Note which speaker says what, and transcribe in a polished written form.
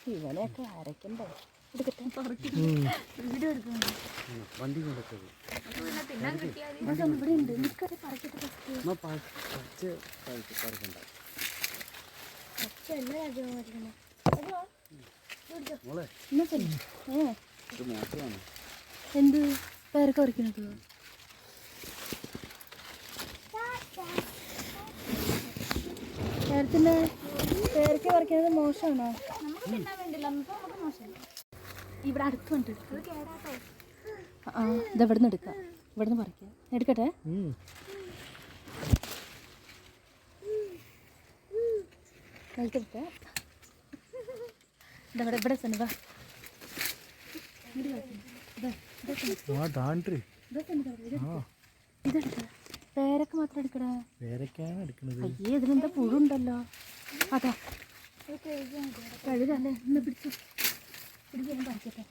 Speaker 1: ഇവനെയൊക്കെ അരക്കണ്ടേ? എടുക്കട്ടെ. വീഡിയോ എടുക്കണം.
Speaker 2: വണ്ടി കൊണ്ടെത്തത്
Speaker 1: ഇവിടെ ഉണ്ട്. നിൽക്കട്ടെ, പറിക്കട്ടെ. എന്ത് പേരൊക്കെ പറിക്കണത്? പേരത്തിന്റെ പേരൊക്കെ പറിക്കുന്നത് മോശമാണോ? ഇവിടെ അടുത്ത് കണ്ടിട്ട് ഇത് ഇവിടുന്ന് എടുക്കാം. ഇവിടുന്ന് പറിക്കാം. എടുക്കട്ടെ. കഴിക്കട്ടെ. ഇവിടെ ഇവിടെ തന്നെ വാ. ഇതെടുക്ക. പേരൊക്കെ മാത്രം എടുക്കടാ. അയ്യേ, ഇതിനെന്താ പുഴുണ്ടല്ലോ. അതാ കഴുകല്ലേ. ഇന്ന് പിടിച്ചു പിടിക്കാൻ പറിക്കട്ടെ.